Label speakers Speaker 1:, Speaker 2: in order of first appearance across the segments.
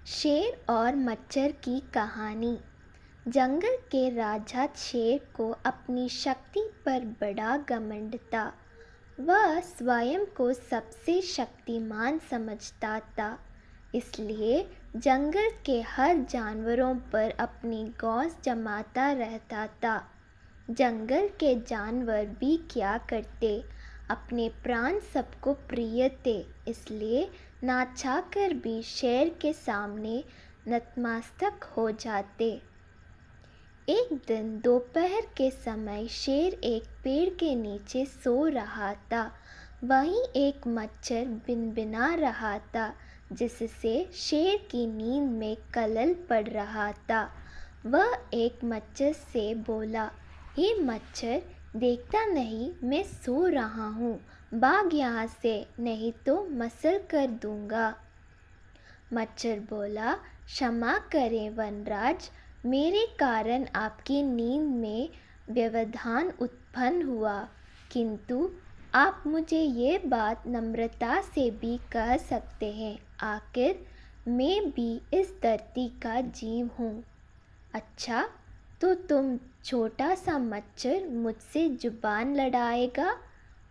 Speaker 1: शेर और मच्छर की कहानी। जंगल के राजा शेर को अपनी शक्ति पर बड़ा घमंड था। वह स्वयं को सबसे शक्तिमान समझता था, इसलिए जंगल के हर जानवरों पर अपनी गौस जमाता रहता था। जंगल के जानवर भी क्या करते, अपने प्राण सबको प्रिय थे, इसलिए ना चाहकर भी शेर के सामने नतमस्तक हो जाते। एक दिन दोपहर के समय शेर एक पेड़ के नीचे सो रहा था। वहीं एक मच्छर भिनभिना रहा था, जिससे शेर की नींद में खलल पड़ रहा था। वह एक मच्छर से बोला, हे मच्छर, देखता नहीं मैं सो रहा हूँ, भाग यहाँ से, नहीं तो मसल कर दूंगा। मच्छर बोला, क्षमा करें वनराज, मेरे कारण आपकी नींद में व्यवधान उत्पन्न हुआ, किंतु आप मुझे ये बात नम्रता से भी कह सकते हैं, आखिर मैं भी इस धरती का जीव हूँ। अच्छा, तो तुम छोटा सा मच्छर मुझसे जुबान लड़ाएगा?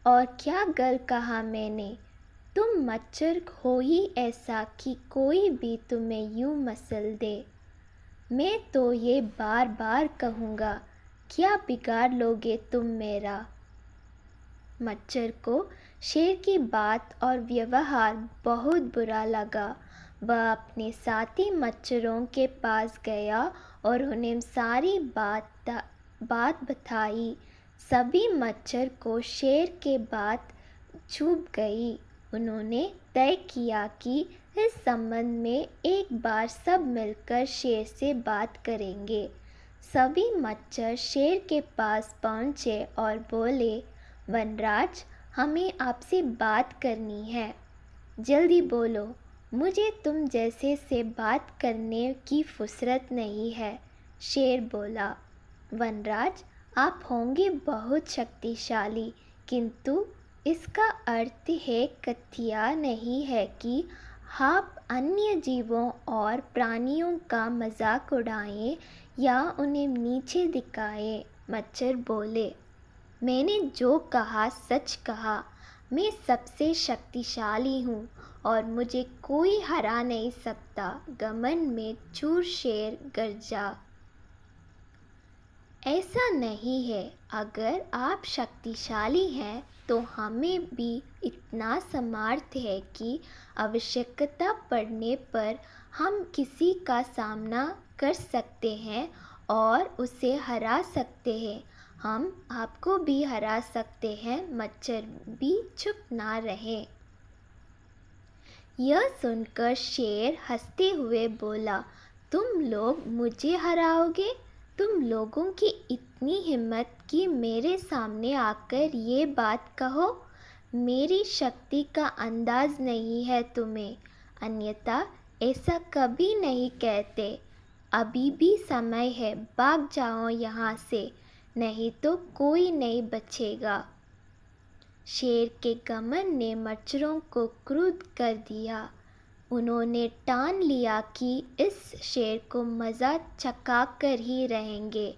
Speaker 1: और क्या गलत कहा मैंने? तुम मच्छर हो ही ऐसा कि कोई भी तुम्हें यूं मसल दे। मैं तो ये बार बार कहूँगा, क्या बिगाड़ लोगे तुम मेरा? मच्छर को शेर की बात और व्यवहार बहुत बुरा लगा। वह अपने साथी मच्छरों के पास गया और उन्हें सारी बात बताई। सभी मच्छर को शेर के बात चुभ गई। उन्होंने तय किया कि इस संबंध में एक बार सब मिलकर शेर से बात करेंगे। सभी मच्छर शेर के पास पहुँचे और बोले, वनराज, हमें आपसे बात करनी है, जल्दी बोलो, मुझे तुम जैसे से बात करने की फुर्सत नहीं है। शेर बोला, वनराज, आप होंगे बहुत शक्तिशाली, किंतु इसका अर्थ है कथिया नहीं है कि आप अन्य जीवों और प्राणियों का मजाक उड़ाएं या उन्हें नीचे दिखाएं। मच्छर बोले, मैंने जो कहा सच कहा, मैं सबसे शक्तिशाली हूँ और मुझे कोई हरा नहीं सकता। घमंड में चूर शेर गरजा। ऐसा नहीं है, अगर आप शक्तिशाली हैं तो हमें भी इतना सामर्थ्य है कि आवश्यकता पड़ने पर हम किसी का सामना कर सकते हैं और उसे हरा सकते हैं। हम आपको भी हरा सकते हैं। मच्छर भी चुप ना रहे। यह सुनकर शेर हंसते हुए बोला, तुम लोग मुझे हराओगे? तुम लोगों की इतनी हिम्मत कि मेरे सामने आकर ये बात कहो? मेरी शक्ति का अंदाज नहीं है तुम्हें, अन्यथा ऐसा कभी नहीं कहते। अभी भी समय है, भाग जाओ यहाँ से, नहीं तो कोई नहीं बचेगा। शेर के घमंड ने मच्छरों को क्रुद्ध कर दिया। उन्होंने ठान लिया कि इस शेर को मज़ा चखा कर ही रहेंगे।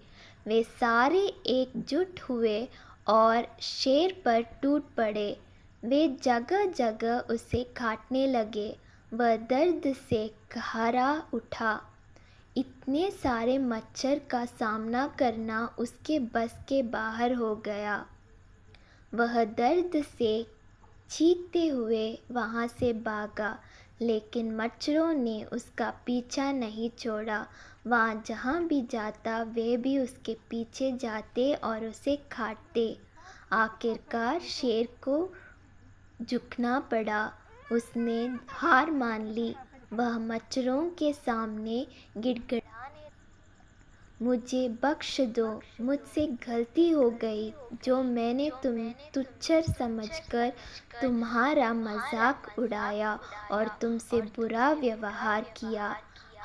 Speaker 1: वे सारे एकजुट हुए और शेर पर टूट पड़े। वे जगह जगह उसे काटने लगे। वह दर्द से कहरा उठा। इतने सारे मच्छर का सामना करना उसके बस के बाहर हो गया। वह दर्द से चीखते हुए वहाँ से भागा, लेकिन मच्छरों ने उसका पीछा नहीं छोड़ा। वहाँ जहाँ भी जाता वे भी उसके पीछे जाते और उसे काटते। आखिरकार शेर को झुकना पड़ा। उसने हार मान ली। वह मच्छरों के सामने गिड़गिड़ाने, मुझे बख्श दो, मुझसे गलती हो गई, जो मैंने तुम तुच्छ समझकर तुम्हारा मजाक उड़ाया और तुमसे बुरा व्यवहार किया।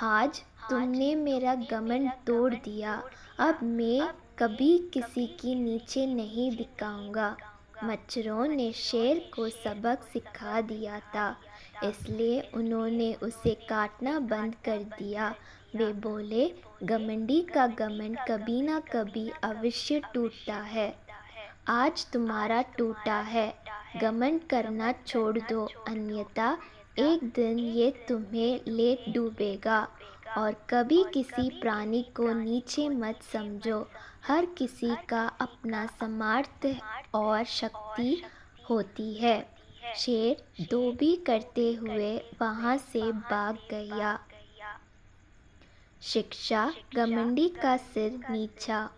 Speaker 1: आज तुमने मेरा घमंड तोड़ दिया। अब मैं कभी किसी की नीचे नहीं दिखाऊंगा। मच्छरों ने शेर को सबक सिखा दिया था, इसलिए उन्होंने उसे काटना बंद कर दिया। वे बोले, घमंडी का घमंड कभी ना कभी अवश्य टूटता है। आज तुम्हारा टूटा है, घमंड करना छोड़ दो, अन्यथा एक दिन ये तुम्हें ले डूबेगा। और कभी किसी प्राणी को नीचे मत समझो, हर किसी का अपना सामर्थ्य और शक्ति होती है। शेर धोबी करते हुए वहाँ से भाग गया। शिक्षा: घमंडी का सिर नीचा